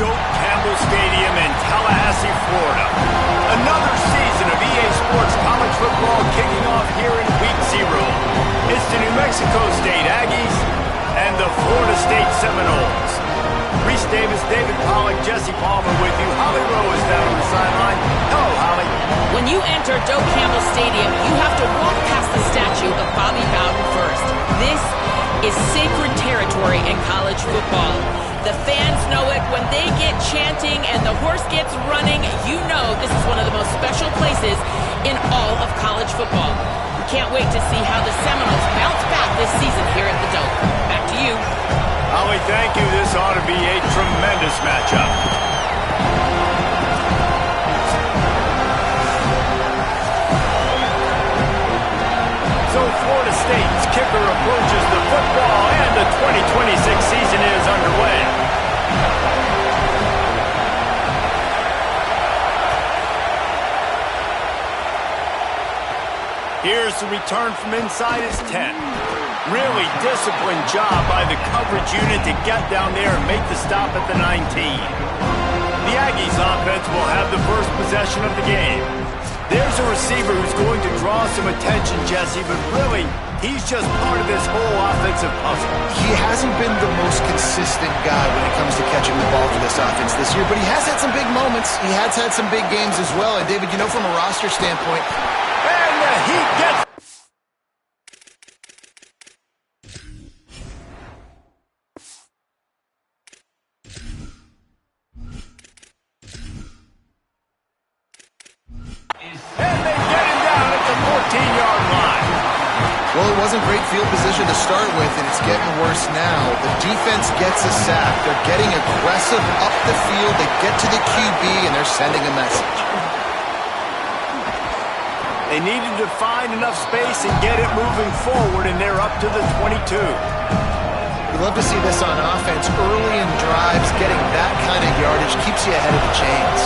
Doak Campbell Stadium in Tallahassee, Florida. Another season of EA Sports college football kicking off here in Week 0. It's the New Mexico State Aggies and the Florida State Seminoles. Reese Davis, David Pollack, Jesse Palmer with you. Holly Rowe is down on the sideline. Hello, Holly. When you enter Doak Campbell Stadium, you have to walk past the statue of Bobby Bowden first. This is sacred territory in college football. The fans know it. When they get chanting and the horse gets running, you know this is one of the most special places in all of college football. We can't wait to see how the Seminoles bounce back this season here at the Doak. Back to you. Holly, thank you. This ought to be a tremendous matchup. So Florida State's kicker approaches the football, and the 2026 season is underway. Here's the return from inside his 10. Really disciplined job by the coverage unit to get down there and make the stop at the 19. The Aggies offense will have the first possession of the game. There's a receiver who's going to draw some attention, Jesse, but really, he's just part of this whole offensive puzzle. He hasn't been the most consistent guy when it comes to catching the ball for this offense this year, but he has had some big moments. He has had some big games as well. And, David, you know, from a roster standpoint... And the Heat gets... Well, it wasn't great field position to start with, and it's getting worse now. The defense gets a sack. They're getting aggressive up the field. They get to the QB, and they're sending a message. They needed to find enough space and get it moving forward, and they're up to the 22. We love to see this on offense. Early in drives, getting that kind of yardage keeps you ahead of the chains.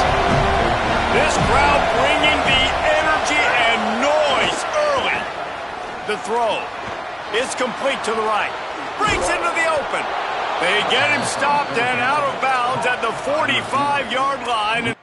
This crowd bringing the energy and noise early. The throw is complete to the right. Brings into the open. They get him stopped and out of bounds at the 45-yard line.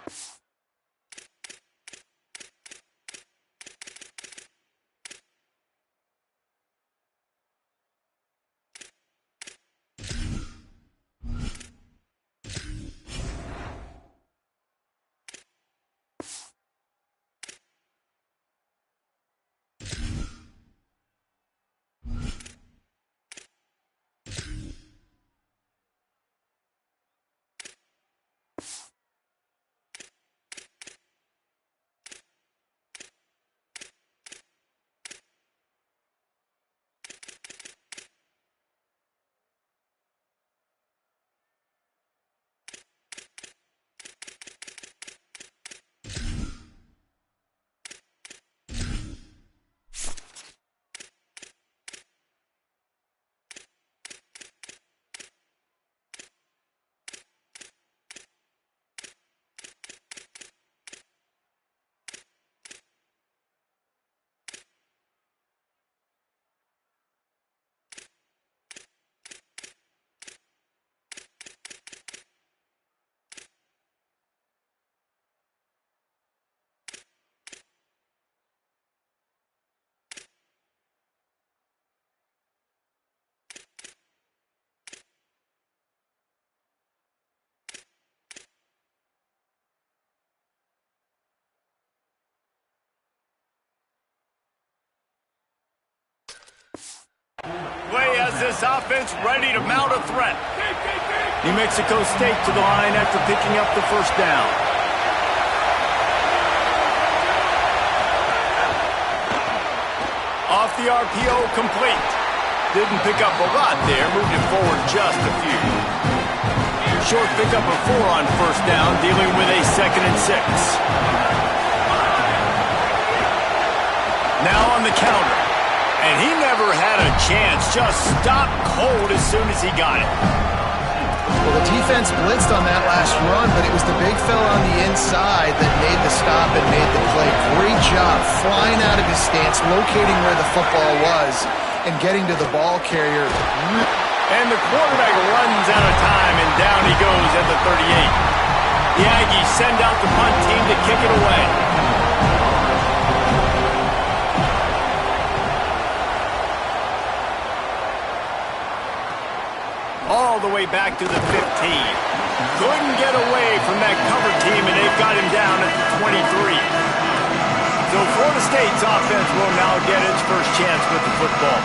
Way has this offense ready to mount a threat. New Mexico State to the line after picking up the first down. Off the RPO, complete. Didn't pick up a lot there, moved it forward just a few. Short pickup of 4 on first down, dealing with a 2nd and 6. Now on the counter. And he never had a chance, just stopped cold as soon as he got it. Well, the defense blitzed on that last run, but it was the big fella on the inside that made the stop and made the play. Great job flying out of his stance, locating where the football was, and getting to the ball carrier. And the quarterback runs out of time, and down he goes at the 38. The Aggies send out the punt team to kick it away. All the way back to the 15. Couldn't get away from that cover team, and they've got him down at the 23. So Florida State's offense will now get its first chance with the football.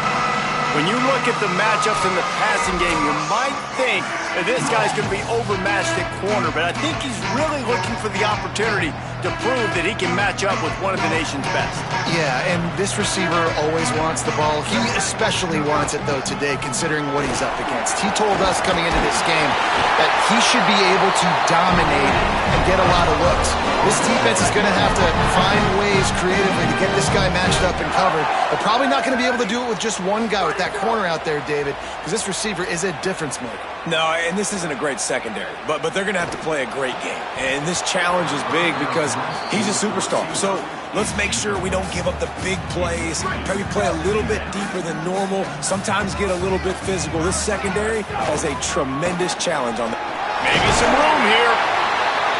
When you look at the matchups in the passing game, you might think that this guy's going to be overmatched at corner, but I think he's really looking for the opportunity to prove that he can match up with one of the nation's best. Yeah, and this receiver always wants the ball. He especially wants it, though, today, considering what he's up against. He told us coming into this game that he should be able to dominate and get a lot of looks. This defense is going to have to find ways creatively to get this guy matched up and covered. They're probably not going to be able to do it with just one guy with that corner out there, David, because this receiver is a difference maker. No, and this isn't a great secondary, but they're going to have to play a great game. And this challenge is big because he's a superstar. So let's make sure we don't give up the big plays, maybe play a little bit deeper than normal, sometimes get a little bit physical. This secondary has a tremendous challenge on them. Maybe some room here.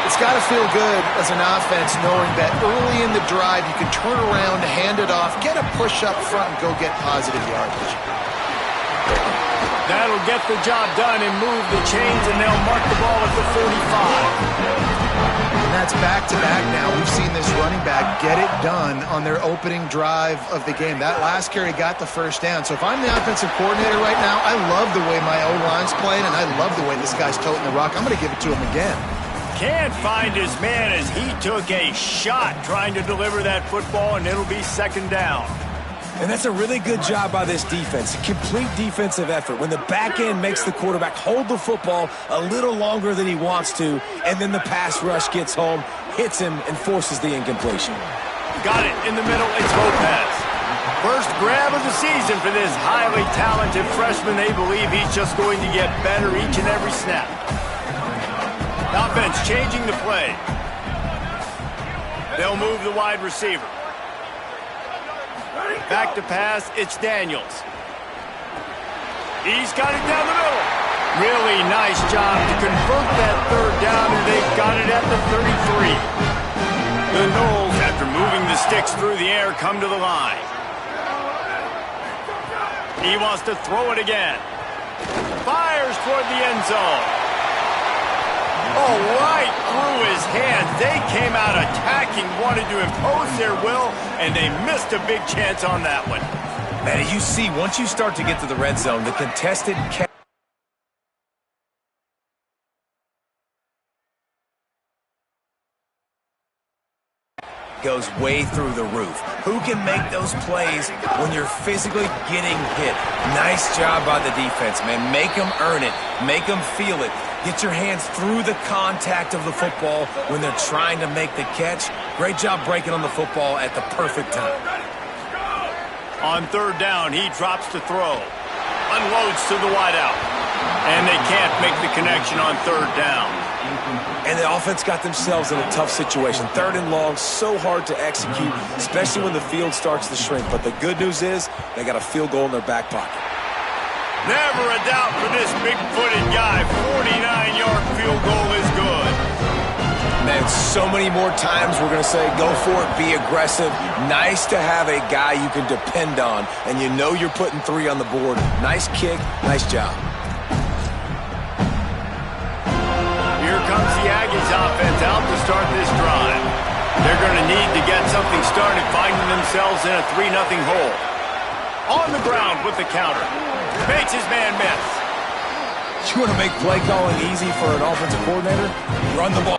It's got to feel good as an offense knowing that early in the drive you can turn around, hand it off, get a push up front, and go get positive yardage. That'll get the job done and move the chains, and they'll mark the ball at the 45. And that's back-to-back now. We've seen this running back get it done on their opening drive of the game. That last carry got the first down. So if I'm the offensive coordinator right now, I love the way my O-line's playing, and I love the way this guy's toting the rock. I'm going to give it to him again. Can't find his man as he took a shot trying to deliver that football, and it'll be second down. And that's a really good job by this defense, a complete defensive effort. When the back end makes the quarterback hold the football a little longer than he wants to, and then the pass rush gets home, hits him, and forces the incompletion. Got it in the middle, it's Lopez. First grab of the season for this highly talented freshman. They believe he's just going to get better each and every snap. Offense changing the play. They'll move the wide receiver. Back to pass, it's Daniels. He's got it down the middle. Really nice job to convert that third down, and they've got it at the 33. The Noles, after moving the sticks through the air, come to the line. He wants to throw it again. Fires toward the end zone. Oh, right through his hands. They came out attacking, wanted to impose their will, and they missed a big chance on that one. Man, you see, once you start to get to the red zone, the contested catch goes way through the roof. Who can make those plays when you're physically getting hit? Nice job by the defense, man. Make them earn it. Make them feel it. Get your hands through the contact of the football when they're trying to make the catch. Great job breaking on the football at the perfect time. On third down, he drops to throw. Unloads to the wideout. And they can't make the connection on third down. And the offense got themselves in a tough situation. Third and long, so hard to execute, especially when the field starts to shrink. But the good news is they got a field goal in their back pocket. Never a doubt for this big-footed guy. 49-yard field goal is good. Man, so many more times we're going to say, go for it, be aggressive. Nice to have a guy you can depend on, and you know you're putting 3 on the board. Nice kick, nice job. Here comes the Aggies offense out to start this drive. They're going to need to get something started, finding themselves in a 3-0 hole. On the ground with the counter. Makes his man miss. You want to make play calling easy for an offensive coordinator? Run the ball.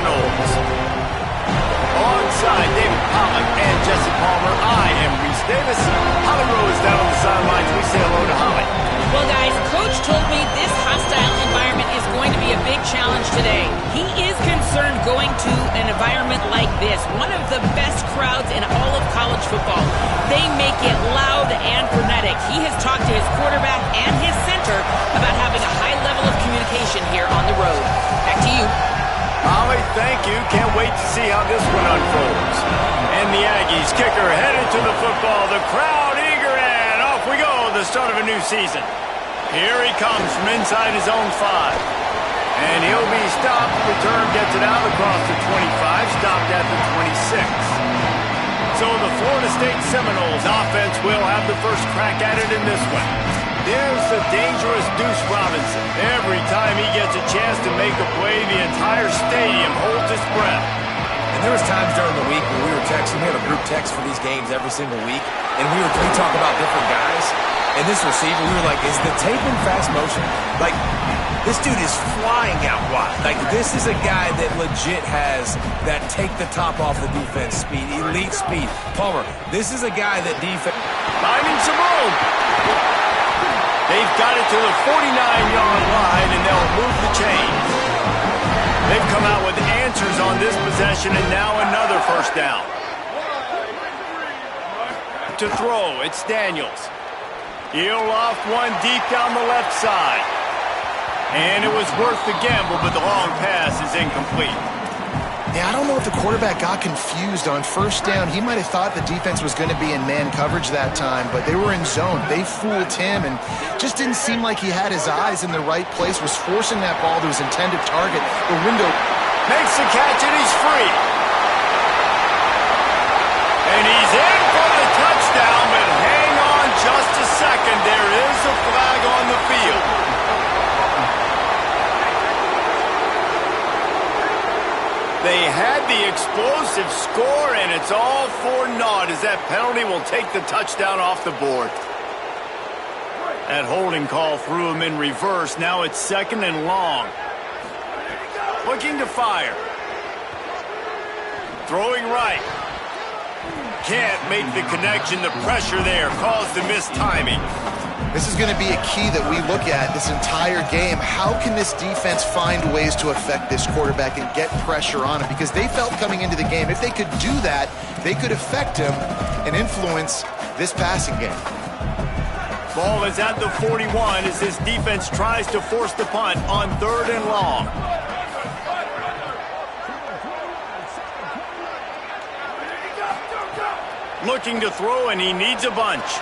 Seminoles. Alongside David Pollock and Jesse Palmer, I am Reese Davis. Holly Rowe is down on the sidelines. We say hello to Holly. Well, guys, Coach told me this hostile environment is going to be a big challenge today. He is concerned going to an environment like this, one of the best crowds in all of college football. They make it loud and frenetic. He has talked to his quarterback and his center about having a high level of communication here on the road. Back to you. Holly, thank you. Can't wait to see how this one unfolds. And the Aggies kicker headed to the football. The crowd eager, and off we go. The start of a new season. Here he comes from inside his own 5. And he'll be stopped. Return gets it out across the 25, stopped at the 26. So the Florida State Seminoles offense will have the first crack at it in this one. There's the dangerous Deuce Robinson. Every time he gets a chance to make a play, the entire stadium holds its breath. And there was times during the week when we were texting. We have a group text for these games every single week, and we talk about different guys. And this receiver, we were like, is the tape in fast motion? Like, this dude is flying out wide. Like, this is a guy that legit has that take the top off the defense speed, elite speed. Palmer, this is a guy that defense... Finding some room. They've got it to the 49-yard line, and they'll move the chains. They've come out with answers on this possession, and now another first down. To throw, it's Daniels. He'll loft one deep down the left side. And it was worth the gamble, but the long pass is incomplete. Yeah, I don't know if the quarterback got confused on first down. He might have thought the defense was going to be in man coverage that time, but they were in zone. They fooled him and just didn't seem like he had his eyes in the right place, was forcing that ball to his intended target. The window makes the catch, and he's free. And he's in for the touchdown, but hang on just a second. There is a flag on the field. They had the explosive score, and it's all for naught as that penalty will take the touchdown off the board. That holding call threw him in reverse. Now it's second and long. Looking to fire. Throwing right. Can't make the connection. The pressure there caused the missed timing. This is going to be a key that we look at this entire game. How can this defense find ways to affect this quarterback and get pressure on him? Because they felt coming into the game, if they could do that, they could affect him and influence this passing game. Ball is at the 41 as this defense tries to force the punt on 3rd and long. Looking to throw, and he needs a bunch.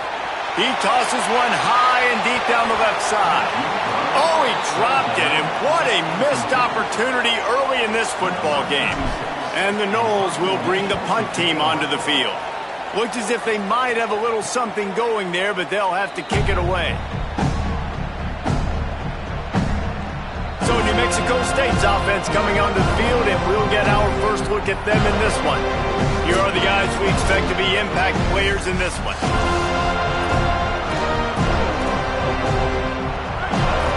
He tosses one high and deep down the left side. Oh, he dropped it, and what a missed opportunity early in this football game. And the Noles will bring the punt team onto the field. Looked as if they might have a little something going there, but they'll have to kick it away. So New Mexico State's offense coming onto the field, and we'll get our first look at them in this one. Here are the guys we expect to be impact players in this one.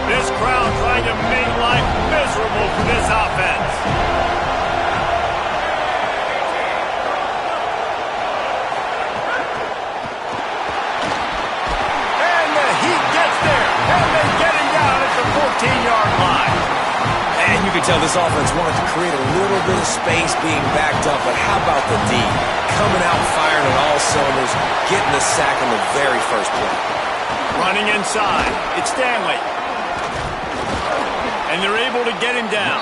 This crowd trying to make life miserable for this offense. And the Heat gets there, and they get him down at the 14-yard line. And you can tell this offense wanted to create a little bit of space being backed up, but how about the D? Coming out firing on all cylinders, getting the sack on the very first play. Running inside, it's Stanley. And they're able to get him down.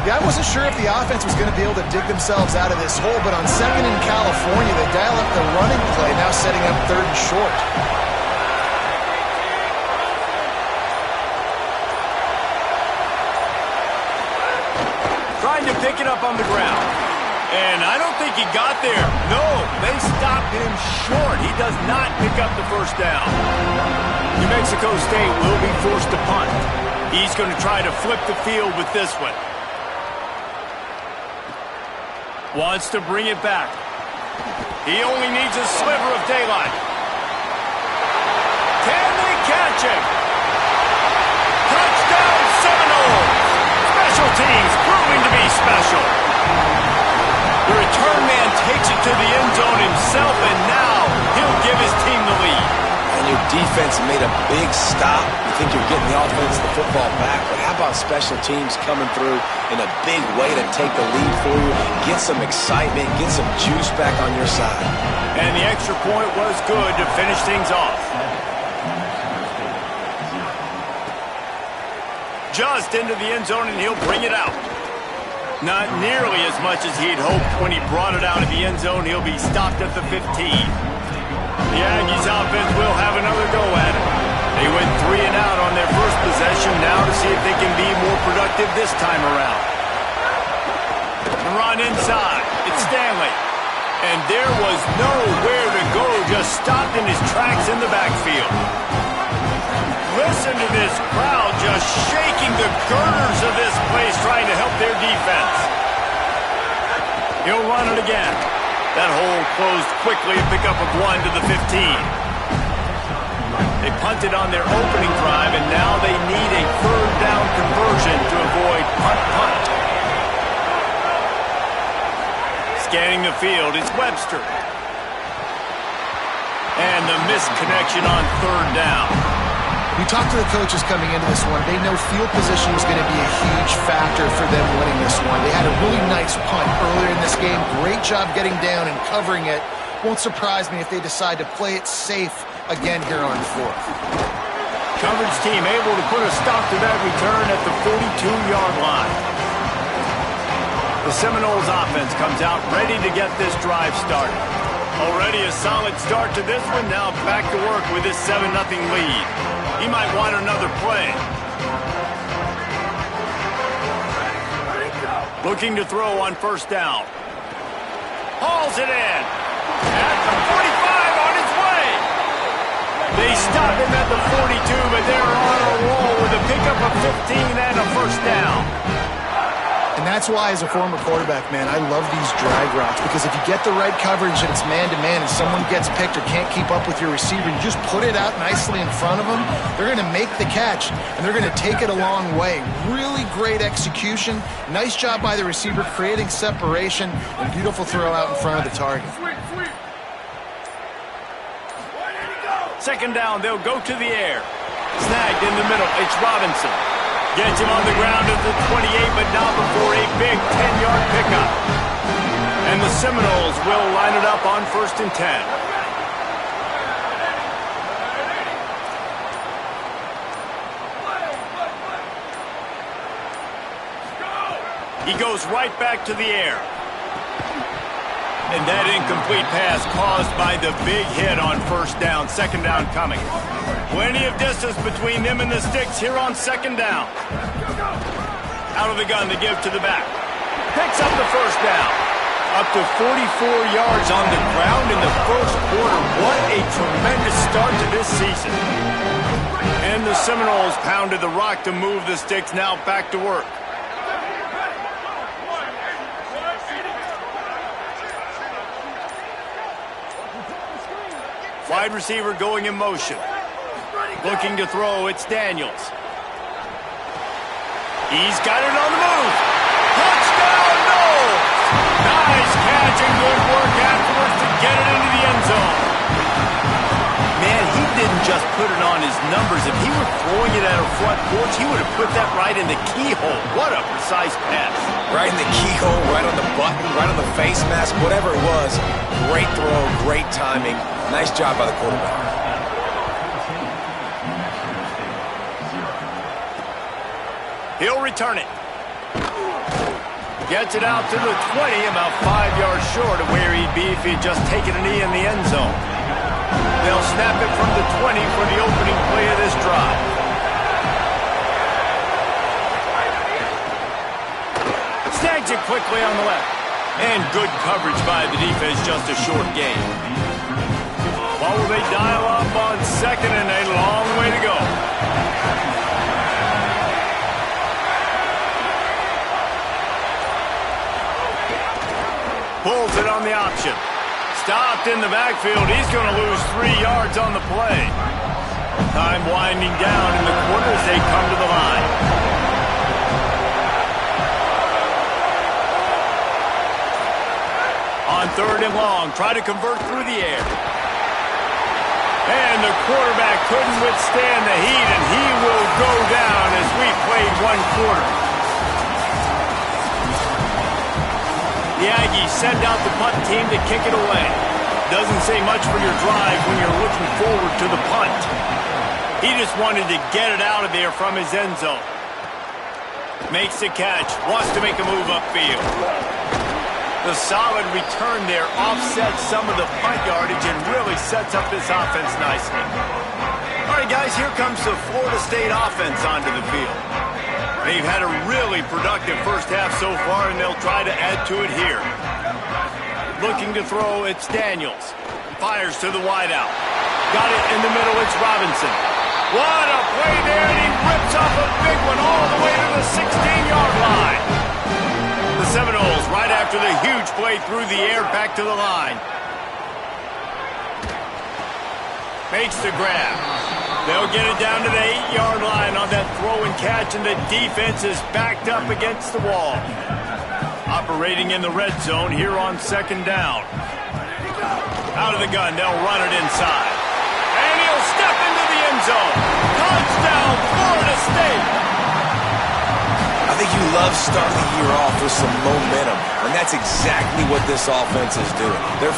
Yeah, I wasn't sure if the offense was going to be able to dig themselves out of this hole, but on 2nd in California, they dial up the running play, now setting up 3rd and short. Trying to pick it up on the ground. And I don't think he got there. No, they stopped him short. He does not pick up the first down. New Mexico State will be forced to punt. He's going to try to flip the field with this one. Wants to bring it back. He only needs a sliver of daylight. Can they catch him? Touchdown Seminoles! Special teams proving to be special. The return man takes it to the end zone himself, and now he'll give his team the lead. And your defense made a big stop. You think you're getting the offense, the football back, but how about special teams coming through in a big way to take the lead for you, get some excitement, get some juice back on your side. And the extra point was good to finish things off. Just into the end zone, and he'll bring it out. Not nearly as much as he'd hoped when he brought it out of the end zone. He'll be stopped at the 15. The Aggies offense will have another go at it. They went 3 and out on their first possession, now to see if they can be more productive this time around. The run inside. It's Stanley. And there was nowhere to go, just stopped in his tracks in the backfield. Listen to this crowd just shaking the girders of this place, trying to help their defense. He'll run it again. That hole closed quickly, a pickup of 1 to the 15. They punted on their opening drive, and now they need a third down conversion to avoid punt. Scanning the field, it's Webster. And the missed connection on third down. We talked to the coaches coming into this one. They know field position was going to be a huge factor for them winning this one. They had a really nice punt earlier in this game. Great job getting down and covering it. Won't surprise me if they decide to play it safe again here on fourth. Coverage team able to put a stop to that return at the 42-yard line. The Seminoles offense comes out ready to get this drive started. Already a solid start to this one. Now back to work with this 7-0 lead. He might want another play. Looking to throw on first down. Hauls it in. At the 45 on his way. They stop him at the 42, but they're on a roll with a pickup of 15 and a first down. And that's why, as a former quarterback, man, I love these drag routes, because if you get the right coverage and it's man-to-man and someone gets picked or can't keep up with your receiver, you just put it out nicely in front of them, they're going to make the catch, and they're going to take it a long way. Really great execution. Nice job by the receiver creating separation, and beautiful throw out in front of the target. Second down, they'll go to the air. Snagged in the middle, it's Robinson. Gets him on the ground at the 28, but not before a big 10-yard pickup. And the Seminoles will line it up on 1st and 10. He goes right back to the air. And that incomplete pass caused by the big hit on first down. Second down coming. Plenty of distance between them and the sticks here on second down. Out of the gun to give to the back. Picks up the first down. Up to 44 yards on the ground in the first quarter. What a tremendous start to this season. And the Seminoles pounded the rock to move the sticks. Now back to work. Wide receiver going in motion. Looking to throw, it's Daniels. He's got it on the move. Touchdown, no! Nice catch and good work afterwards to get it into the end zone. Man, he didn't just put it on his numbers. If he were throwing it at a front porch, he would have put that right in the keyhole. What a precise pass. Right in the keyhole, right on the button, right on the face mask, whatever it was. Great throw, great timing. Nice job by the quarterback. He'll return it. Gets it out to the 20, about 5 yards short of where he'd be if he'd just taken a knee in the end zone. They'll snap it from the 20 for the opening play of this drive. Snags it quickly on the left. And good coverage by the defense, just a short gain. What will they dial up on second, and a long way to go. Pulls it on the option. Stopped in the backfield. He's going to lose 3 yards on the play. Time winding down in the quarter as they come to the line. On 3rd and long, try to convert through the air. And the quarterback couldn't withstand the heat, and he will go down as we played 1 quarter. The Aggies send out the punt team to kick it away. Doesn't say much for your drive when you're looking forward to the punt. He just wanted to get it out of there from his end zone. Makes the catch, wants to make a move upfield. The solid return there offsets some of the punt yardage and really sets up this offense nicely. All right, guys, here comes the Florida State offense onto the field. They've had a really productive first half so far, and they'll try to add to it here. Looking to throw, it's Daniels. Fires to the wideout. Got it in the middle, it's Robinson. What a play there, and he rips off a big one all the way to the 16-yard line. The Seminoles, right after the huge play through the air, back to the line. Makes the grab. They'll get it down to the 8-yard line on that throw and catch, and the defense is backed up against the wall. Operating in the red zone here on 2nd down. Out of the gun, they'll run it inside. And he'll step into the end zone. Touchdown, Florida State! I think you love starting the year off with some momentum, and that's exactly what this offense is doing. They're